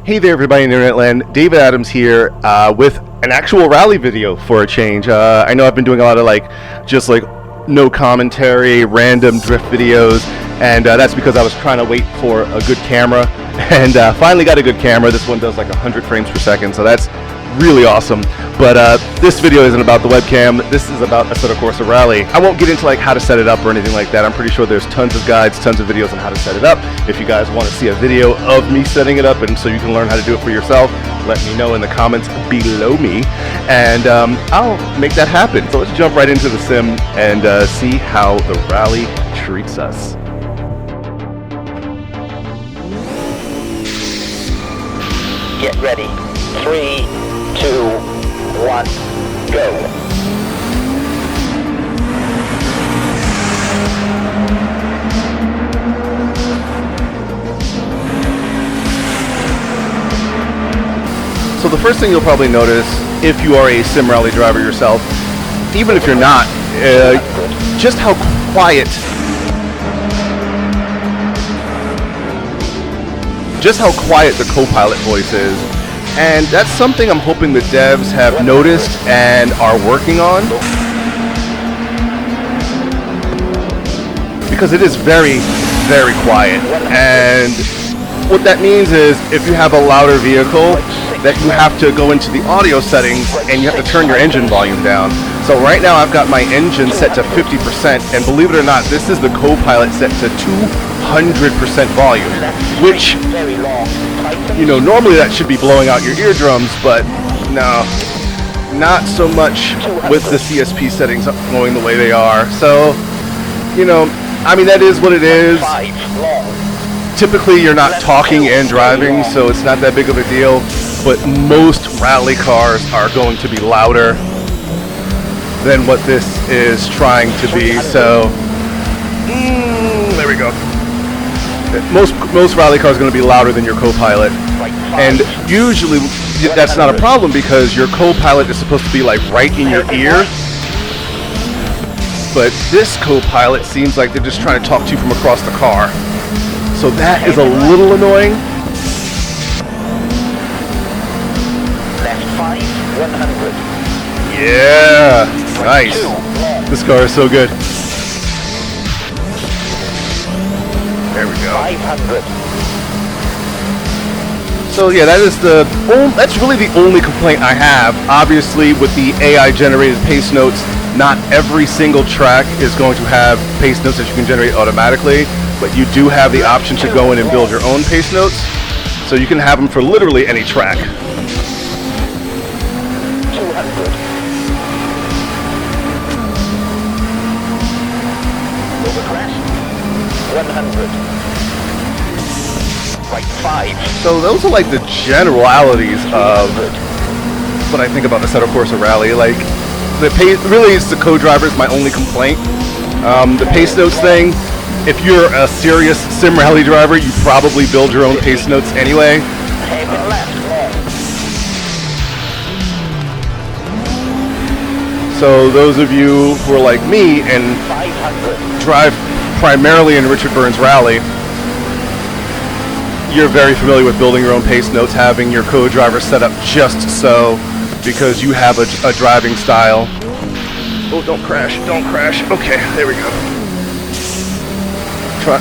Hey there everybody in Internet Land, David Adams here with an actual rally video for a change. I know I've been doing a lot of just no commentary, random drift videos, and that's because I was trying to wait for a good camera, and finally got a good camera. This one does like 100 frames per second, so that's really awesome. But this video isn't about the webcam. This is about Assetto Corsa Rally. I won't get into how to set it up or anything like that. I'm pretty sure there's tons of guides, tons of videos on how to set it up. If you guys want to see a video of me setting it up and so you can learn how to do it for yourself, let me know in the comments below me, and I'll make that happen. So let's jump right into the sim and see how the rally treats us. Get ready. 3, 2, 1, go. So the first thing you'll probably notice, if you are a sim rally driver yourself, even if you're not, just how quiet the co-pilot voice is. And that's something I'm hoping the devs have noticed and are working on, because it is very, very quiet. And what that means is if you have a louder vehicle, that you have to go into the audio settings and you have to turn your engine volume down. So right now I've got my engine set to 50%, and believe it or not, this is the co-pilot set to 200% volume, which, normally that should be blowing out your eardrums, but no, not so much with the CSP settings going the way they are. So, that is what it is. Typically you're not talking and driving, so it's not that big of a deal, but most rally cars are going to be louder than what this is trying to be. So, there we go. Most rally cars are going to be louder than your co-pilot, and usually that's not a problem because your co-pilot is supposed to be right in your ear, but this co-pilot seems like they're just trying to talk to you from across the car, so that is a little annoying. Left 5, 100. Yeah, nice. This car is so good. There we go. 500. So yeah, that's really the only complaint I have. Obviously, with the AI generated pace notes, not every single track is going to have pace notes that you can generate automatically, but you do have the option to go in and build your own pace notes, so you can have them for literally any track. 200. Over crash. 100. Right 5. So those are the generalities of what I think about the Assetto Corsa Rally. Really, it's the co-driver is my only complaint. The pace notes thing, if you're a serious sim rally driver, you probably build your own pace notes anyway. So those of you who are like me and drive primarily in Richard Burns Rally, you're very familiar with building your own pace notes, having your co-driver set up just so, because you have a driving style. Oh, don't crash, don't crash. Okay, there we go.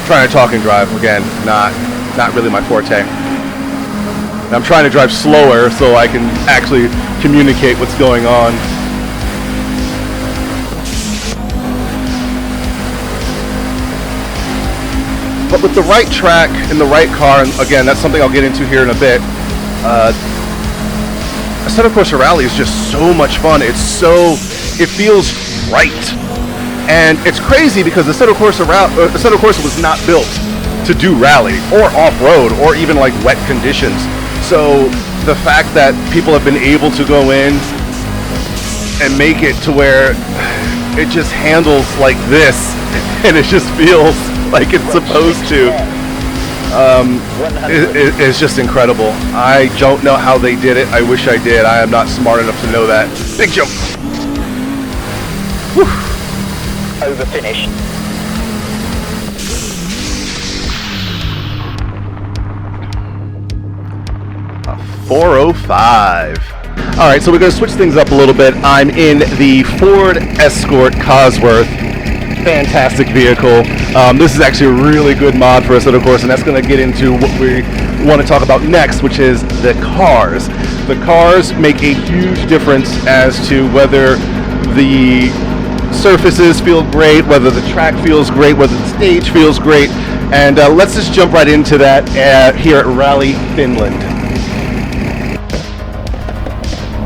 Trying to talk and drive, again, not really my forte. I'm trying to drive slower so I can actually communicate what's going on. But with the right track and the right car, and again, that's something I'll get into here in a bit, Assetto Corsa Rally is just so much fun. It feels right. And it's crazy because Assetto Corsa was not built to do rally or off-road or even wet conditions. So the fact that people have been able to go in and make it to where it just handles like this and it just feels like it's supposed to, is just incredible. I don't know how they did it. I wish I did. I am not smart enough to know that. Big jump. Whew. Over finish. 405. All right, so we're going to switch things up a little bit. I'm in the Ford Escort Cosworth. Fantastic vehicle. This is actually a really good mod for Assetto Corsa, and that's going to get into what we want to talk about next, which is the cars. The cars make a huge difference as to whether the surfaces feel great, whether the track feels great, whether the stage feels great, and let's just jump right into that here at Rally Finland.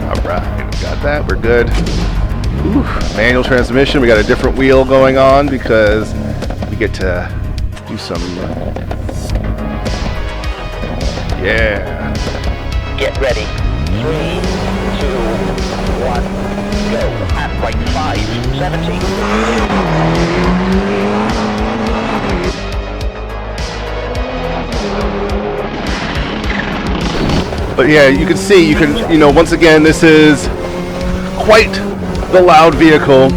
All right, got that, we're good. Ooh, manual transmission, we got a different wheel going on because we get to do some, yeah. Get ready. 3, 2, 1, go. At right 5, 70. But yeah, you can see, once again, this is quite the loud vehicle,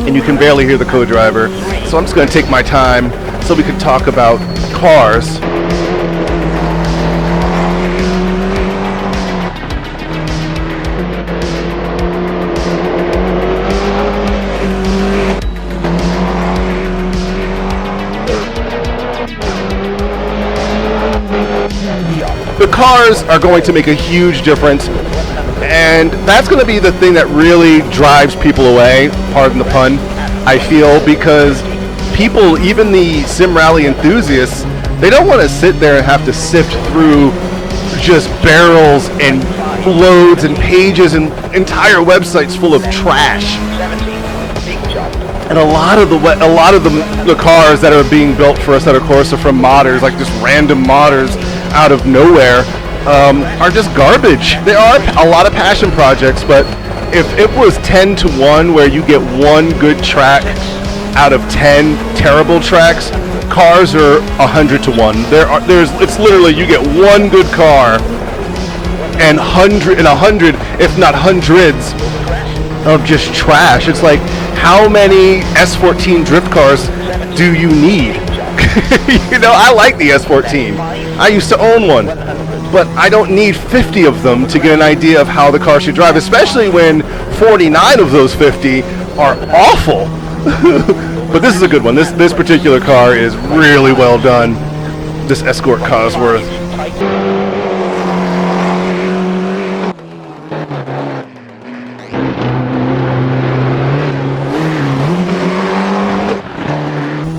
and you can barely hear the co-driver. So I'm just going to take my time so we can talk about cars. The cars are going to make a huge difference, and that's going to be the thing that really drives people away, pardon the pun, I feel, because people, even the sim rally enthusiasts, they don't want to sit there and have to sift through just barrels and loads and pages and entire websites full of trash. And a lot of the cars that are being built for Assetto Corsa from modders, like just random modders out of nowhere, are just garbage. They are a lot of passion projects, but if it was 10 to 1 where you get one good track out of 10 terrible tracks, cars are 100 to 1. It's literally you get one good car and 100, if not hundreds, of just trash. It's like, how many S14 drift cars do you need? I like the S14. I used to own one, but I don't need 50 of them to get an idea of how the car should drive, especially when 49 of those 50 are awful. But this is a good one. This particular car is really well done. This Escort Cosworth.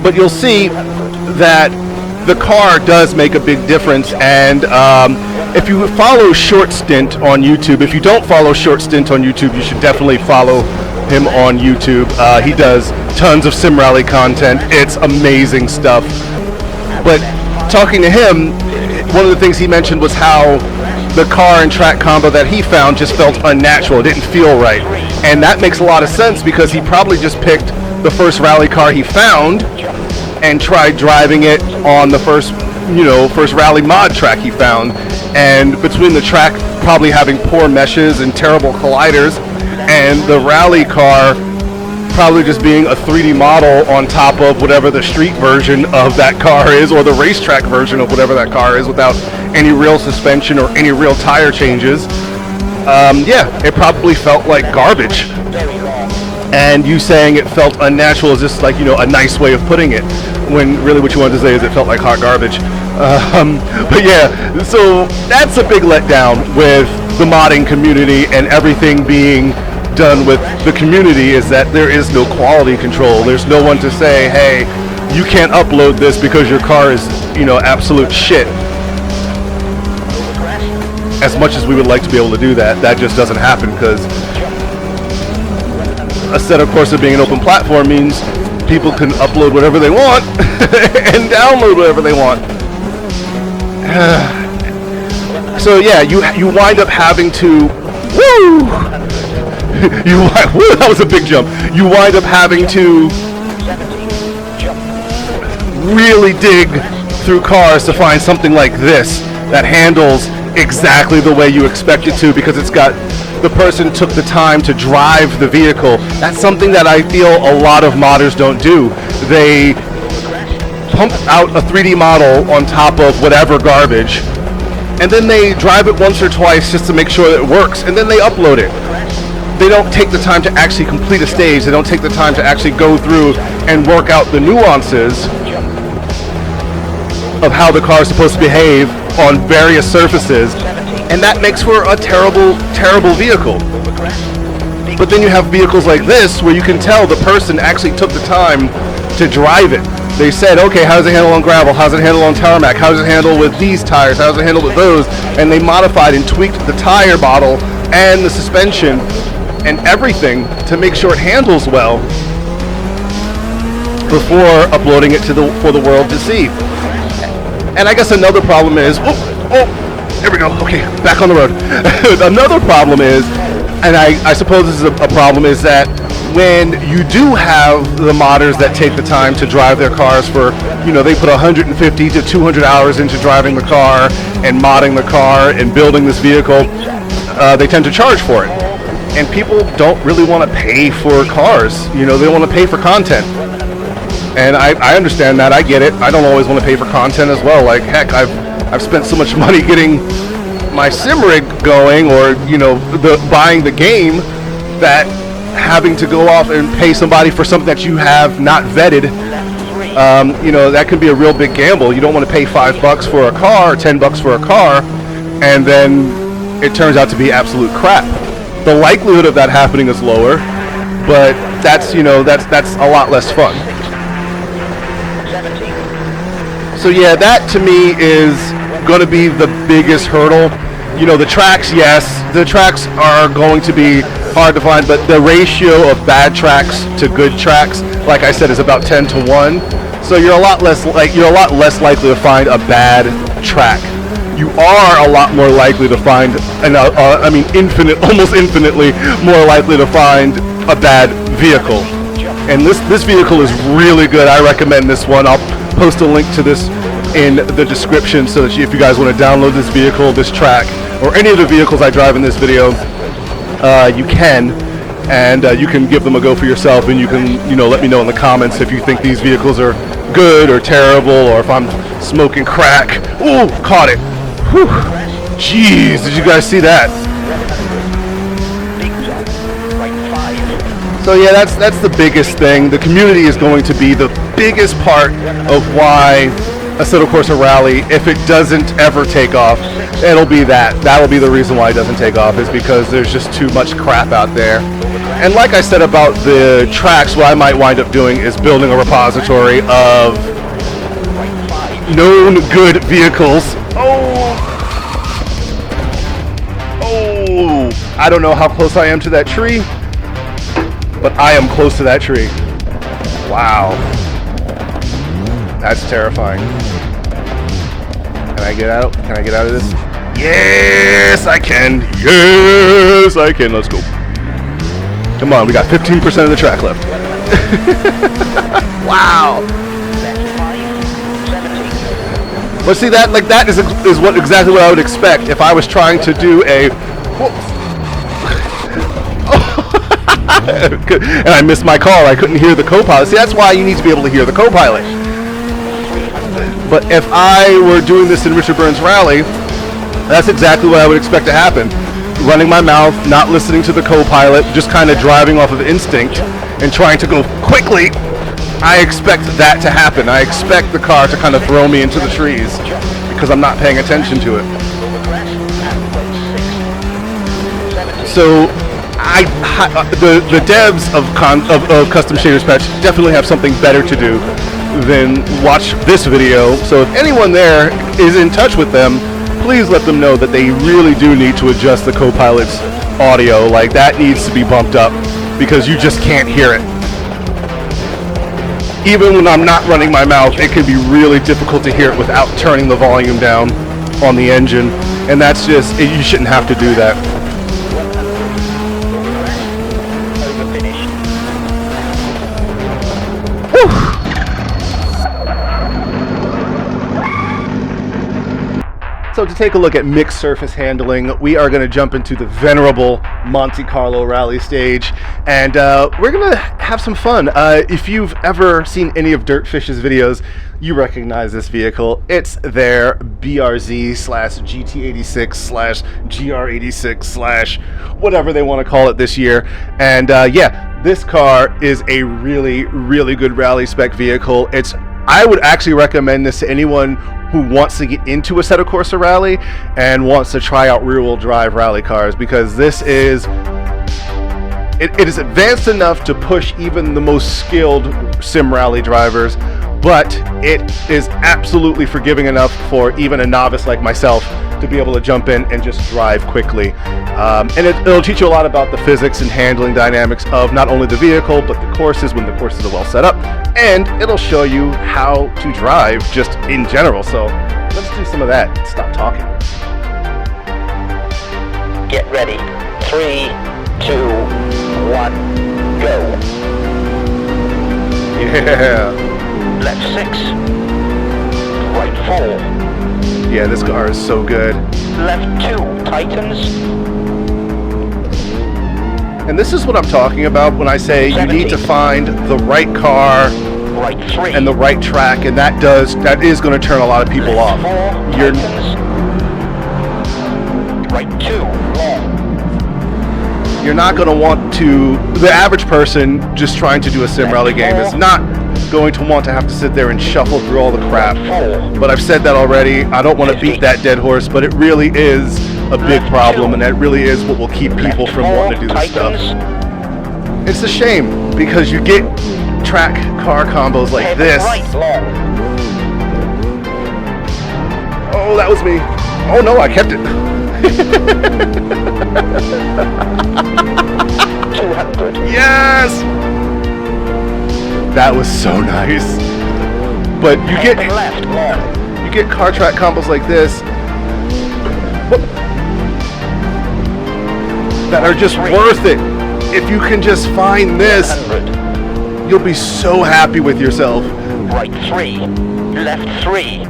But you'll see that the car does make a big difference, and if you follow Short Stint on YouTube, if you don't follow Short Stint on YouTube, you should definitely follow him on YouTube. He does tons of sim rally content. It's amazing stuff. But talking to him, one of the things he mentioned was how the car and track combo that he found just felt unnatural. It didn't feel right. And that makes a lot of sense because he probably just picked the first rally car he found and tried driving it on the first rally mod track he found. And between the track probably having poor meshes and terrible colliders, and the rally car probably just being a 3D model on top of whatever the street version of that car is, or the racetrack version of whatever that car is, without any real suspension or any real tire changes, it probably felt like garbage. And you saying it felt unnatural is just like, a nice way of putting it, when really what you wanted to say is it felt like hot garbage. But yeah, so that's a big letdown with the modding community and everything being done with the community, is that there is no quality control. There's no one to say, hey, you can't upload this because your car is, absolute shit. As much as we would like to be able to do that, that just doesn't happen, because Assetto Corsa being an open platform means people can upload whatever they want and download whatever they want. So yeah, you wind up having to, that was a big jump. You wind up having to really dig through cars to find something like this that handles exactly the way you expect it to, because it's got, the person took the time to drive the vehicle. That's something that I feel a lot of modders don't do. They pump out a 3D model on top of whatever garbage and then they drive it once or twice just to make sure that it works, and then they upload it. They don't take the time to actually complete a stage. They don't take the time to actually go through and work out the nuances of how the car is supposed to behave on various surfaces, and that makes for a terrible, terrible vehicle. But then you have vehicles like this where you can tell the person actually took the time to drive it. They said, okay, how does it handle on gravel? How does it handle on tarmac? How does it handle with these tires? How does it handle with those? And they modified and tweaked the tire bottle and the suspension and everything to make sure it handles well before uploading it for the world to see. And I guess another problem is, here we go, okay, back on the road. Another problem is, and I suppose this is a problem, is that when you do have the modders that take the time to drive their cars for, they put 150 to 200 hours into driving the car and modding the car and building this vehicle, they tend to charge for it. And people don't really want to pay for cars, they want to pay for content. And I understand that, I get it. I don't always want to pay for content as well. Like, heck, I've spent so much money getting my sim rig going, or buying the game, that having to go off and pay somebody for something that you have not vetted, that can be a real big gamble. You don't want to pay $5 for a car or $10 for a car, and then it turns out to be absolute crap. The likelihood of that happening is lower, but that's a lot less fun. So yeah, that to me is going to be the biggest hurdle. The tracks, yes, the tracks are going to be hard to find, but the ratio of bad tracks to good tracks, like I said, is about 10 to 1. So you're a lot less likely to find a bad track. You are a lot more likely to find, almost infinitely more likely to find a bad vehicle. And this vehicle is really good. I recommend this one. I'll post a link to this in the description so that if you guys want to download this vehicle, this track, or any of the vehicles I drive in this video, you can, and you can give them a go for yourself, and you can let me know in the comments if you think these vehicles are good or terrible, or if I'm smoking crack. Ooh, caught it. Whew. Jeez, did you guys see that? So yeah, that's the biggest thing. The community is going to be the biggest part of why Assetto Corsa Rally, if it doesn't ever take off, it'll be that. That'll be the reason why it doesn't take off, is because there's just too much crap out there. And like I said about the tracks, what I might wind up doing is building a repository of known good vehicles. I don't know how close I am to that tree, but I am close to that tree. Wow. That's terrifying. Can I get out? Can I get out of this? Yes, I can. Yes, I can. Let's go. Come on, we got 15% of the track left. Wow. But see, that is exactly what I would expect if I was trying to do a. And I missed my call. I couldn't hear the co-pilot. See, that's why you need to be able to hear the co-pilot. But if I were doing this in Richard Burns Rally, that's exactly what I would expect to happen. Running my mouth, not listening to the co-pilot, just kind of driving off of instinct and trying to go quickly. I expect that to happen. I expect the car to kind of throw me into the trees because I'm not paying attention to it. So the devs of Custom Shaders Patch definitely have something better to do than watch this video. So if anyone there is in touch with them, please let them know that they really do need to adjust the co-pilot's audio. Like, that needs to be bumped up because you just can't hear it. Even when I'm not running my mouth, it can be really difficult to hear it without turning the volume down on the engine, and that's just, you shouldn't have to do that. So to take a look at mixed surface handling, we are going to jump into the venerable Monte Carlo rally stage, and we're going to have some fun. If you've ever seen any of Dirtfish's videos, you recognize this vehicle. It's their BRZ/GT86/GR86/ whatever they want to call it this year. And yeah, this car is a really, really good rally spec vehicle. I would actually recommend this to anyone who wants to get into Assetto Corsa Rally and wants to try out rear-wheel drive rally cars, because this is it is advanced enough to push even the most skilled sim rally drivers, but it is absolutely forgiving enough for even a novice like myself to be able to jump in and just drive quickly. And it'll teach you a lot about the physics and handling dynamics of not only the vehicle, but the courses when the courses are well set up. And it'll show you how to drive just in general. So let's do some of that. Stop talking. Get ready. 3, 2, 1, go. Yeah. Left 6. Right 4. Yeah, this car is so good. Left 2, tightens. And this is what I'm talking about when I say 70. you need to find the right car Right 3. and the right track, and that is going to turn a lot of people off. Left 4, You're tightens. Right 2, long. you're not going to want to. The average person just trying to do a sim rally game is not going to want to have to sit there and shuffle through all the crap. But I've said that already. I don't want to beat that dead horse, but it really is a big problem, and that really is what will keep people from wanting to do this stuff. It's a shame because you get track car combos like this. Oh, that was me. Oh no, I kept it. 200. Yes! That was so nice. But you get car track combos like this that are just worth it. If you can just find this, you'll be so happy with yourself. Right 3, left 3.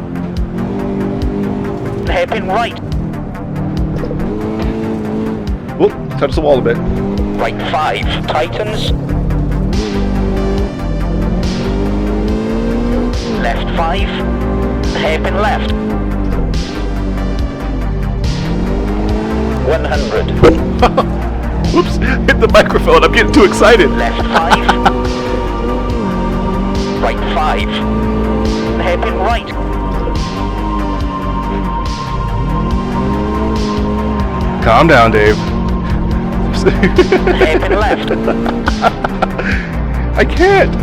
Hairpin right. Whoop, touch the wall a bit. Right 5, tightens. Left 5, hairpin left. 100. Oops, hit the microphone. I'm getting too excited. Left 5. Right 5. Hairpin right. Calm down, Dave. Hairpin left. I can't.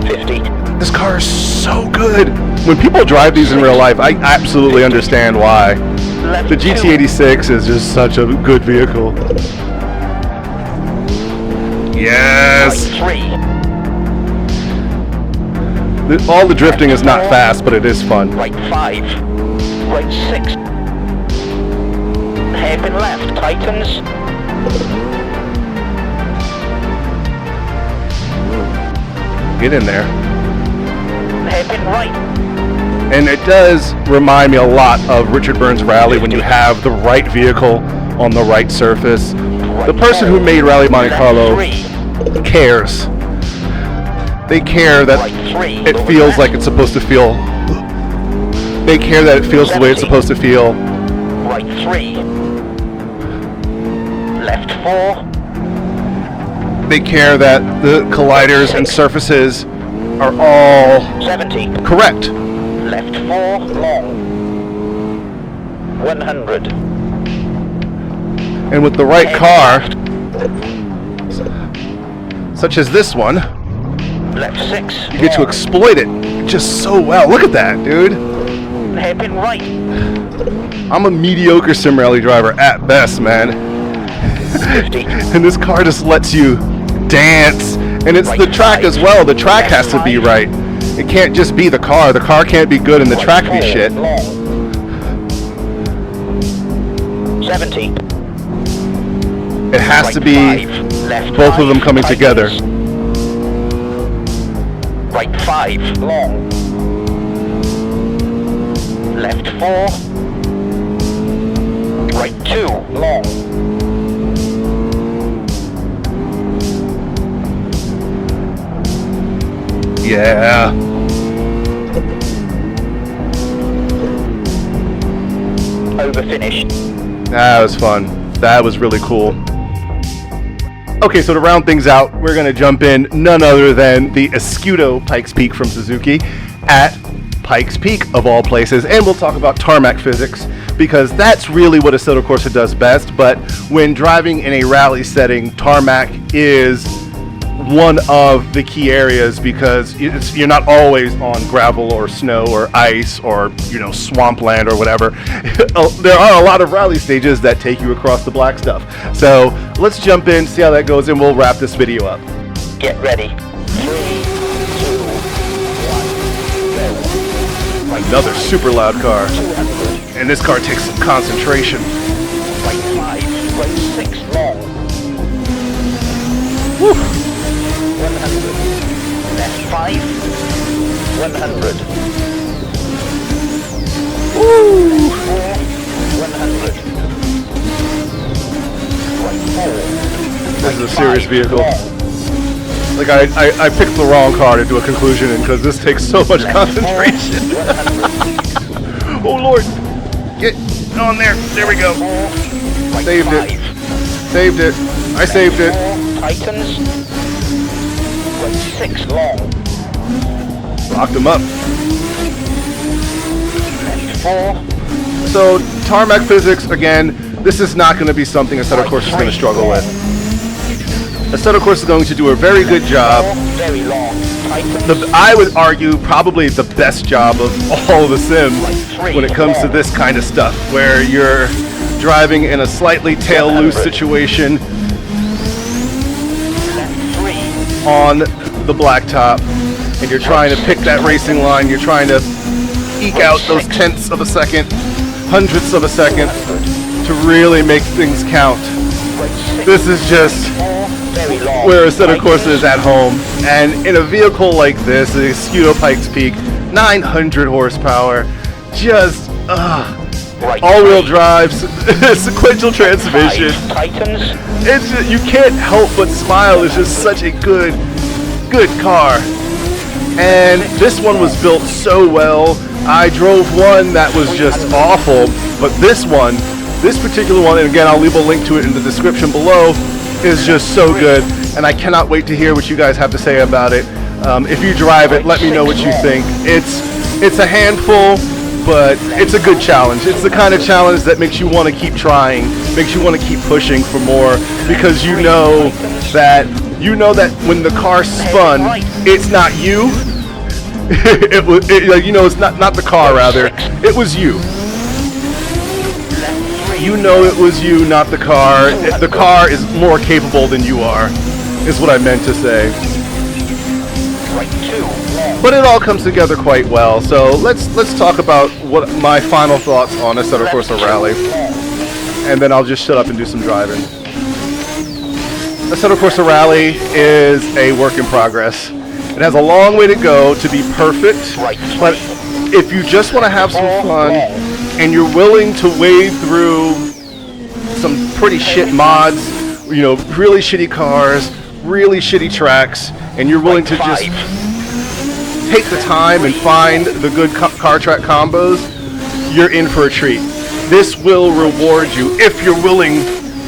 50. This car is so good. When people drive these in real life, I absolutely understand why. Left The 2. GT86 is just such a good vehicle. Yes! Right 3. All the drifting is not fast, but it is fun. Right 5. Right 6. Hairpin left, tightens. Get in there. Hairpin right. And it does remind me a lot of Richard Burns Rally when you have the right vehicle on the right surface. The person who made Rally Monte Carlo cares. They care that it feels like it's supposed to feel. They care that it feels the way it's supposed to feel. Right 3. Left 4. They care that the colliders and surfaces are all 70. correct. Left 4, long. 100. And with the right car, such as this one, Left 6. you get to exploit it just so well. Look at that, dude. Hairpin right. I'm a mediocre sim rally driver at best, man. 50. And this car just lets you dance. And it's the track as well. The track has to be right. It can't just be the car. The car can't be good and the track be shit. 70. It has to be both of them coming together. Right 5, long. Left 4. Yeah. Over finished. That was fun. That was really cool. Okay, so to round things out, we're going to jump in none other than the Assetto Pikes Peak from Suzuki at Pikes Peak, of all places. And we'll talk about tarmac physics, because that's really what Assetto Corsa does best. But when driving in a rally setting, tarmac is one of the key areas, because you're not always on gravel or snow or ice or, swampland or whatever. There are a lot of rally stages that take you across the black stuff. So let's jump in, see how that goes, and we'll wrap this video up. Get ready. 3, 2, 1, go. Another super loud car. And this car takes some concentration. Right 5, right 6 long. Woo. 100. Left 5, 100. Woo. 4, 100. Right 4. This is a serious vehicle. Like I picked the wrong car to do a conclusion in, because this takes so much concentration. Oh Lord. Get on there. There we go. Saved it. Saved it. I saved it. Titans. Right 6 long. Locked him up. Left 4. So tarmac physics, again, this is not going to be something Assetto Corsa is going to struggle with. Assetto Corsa is going to do a very good job. Very long. I would argue probably the best job of all the sims when it comes to this kind of stuff, where you're driving in a slightly tail loose situation on the blacktop, and you're trying to pick that racing line. You're trying to eke out those tenths of a second, hundredths of a second, to really make things count. This is just where Assetto Corsa is at home. And in a vehicle like this, the Assetto Pikes Peak, 900 horsepower, just all-wheel drive, sequential transmission. It's just, you can't help but smile. It's just such a good car. And this one was built so well. I drove one that was just awful, but this particular one, and again, I'll leave a link to it in the description below, is just so good. And I cannot wait to hear what you guys have to say about it. If you drive it, let me know what you think. It's a handful, but it's a good challenge. It's the kind of challenge that makes you want to keep trying, makes you want to keep pushing for more, because you know that when the car spun, it's not you. It's not the car, rather. It was you. You know it was you, not the car. The car is more capable than you are, is what I meant to say. But it all comes together quite well. So let's talk about what my final thoughts on Assetto Corsa Rally, and then I'll just shut up and do some driving. Assetto Corsa Rally is a work in progress. It has a long way to go to be perfect, but if you just want to have some fun and you're willing to wade through some pretty shit mods, really shitty cars, really shitty tracks, and you're willing to just take the time and find the good car track combos, you're in for a treat. This will reward you if you're willing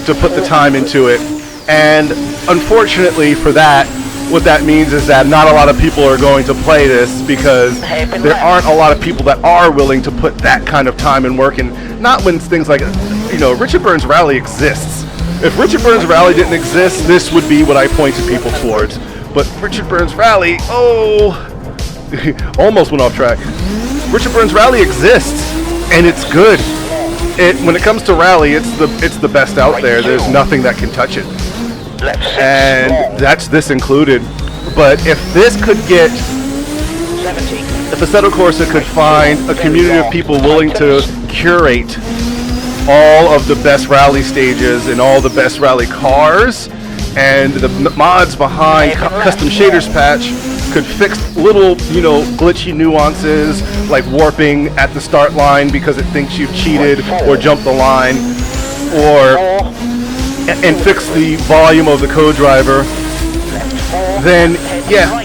to put the time into it. And unfortunately for that, what that means is that not a lot of people are going to play this, because there aren't a lot of people that are willing to put that kind of time and work in. Not when things like, Richard Burns Rally exists. If Richard Burns Rally didn't exist, this would be what I pointed people towards. But Richard Burns Rally, almost went off track. Richard Burns Rally exists, and it's good. When it comes to rally, it's the best out there. There's nothing that can touch it. And that's this included. But if this could get, if Assetto Corsa could find a community of people willing to curate all of the best rally stages and all the best rally cars, and the mods behind custom shaders patch could fix little, glitchy nuances like warping at the start line because it thinks you've cheated or jumped the line, and fix the volume of the co-driver, then yeah,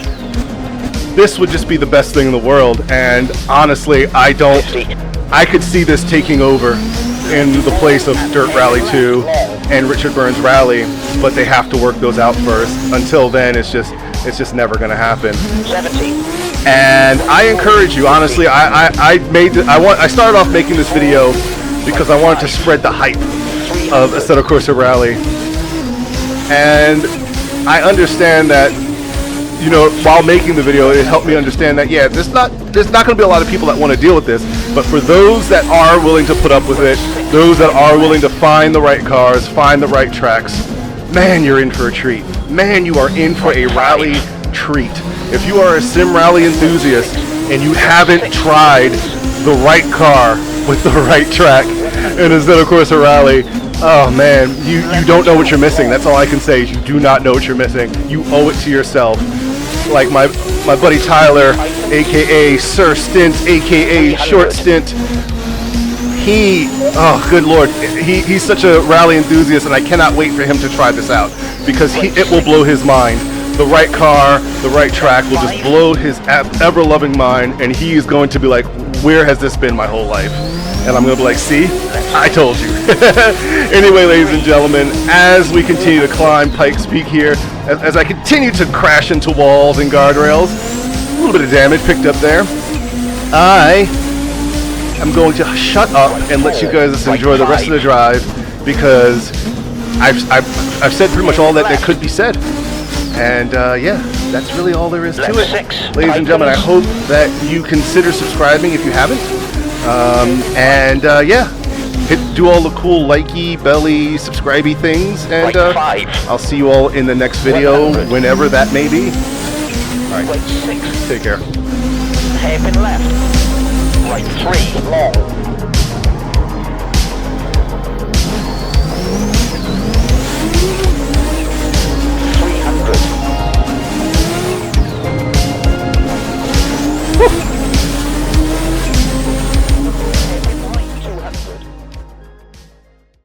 this would just be the best thing in the world. And honestly, I could see this taking over in the place of Dirt Rally 2 and Richard Burns Rally, but they have to work those out first. Until then, it's just never going to happen. 70. And I encourage you, honestly. I started off making this video because I wanted to spread the hype of Assetto Corsa Rally, and I understand that, you know, while making the video, it helped me understand that, yeah, there's not going to be a lot of people that want to deal with this, but for those that are willing to put up with it, those that are willing to find the right cars, find the right tracks, man, you're in for a treat. Man, you are in for a rally treat. If you are a sim rally enthusiast and you haven't tried the right car with the right track in Assetto Corsa Rally, oh man, you don't know what you're missing. That's all I can say is you do not know what you're missing. You owe it to yourself. Like my buddy Tyler, aka Sir Stint, aka Short Stint, oh good lord, he's such a rally enthusiast, and I cannot wait for him to try this out, because it will blow his mind. The right car, the right track will just blow his ever-loving mind, and he is going to be like, where has this been my whole life? And I'm going to be like, see, I told you. Anyway, ladies and gentlemen, as we continue to climb Pikes Peak here, as I continue to crash into walls and guardrails, a little bit of damage picked up there, I am going to shut up and let you guys just enjoy the rest of the drive, because I've said pretty much all that there could be said. And yeah, that's really all there is to it. Ladies and gentlemen, I hope that you consider subscribing if you haven't. And yeah, do all the cool likey, belly, subscribey things. And I'll see you all in the next video, whenever that may be. Alright, take care. Hairpin left. Right 3 long.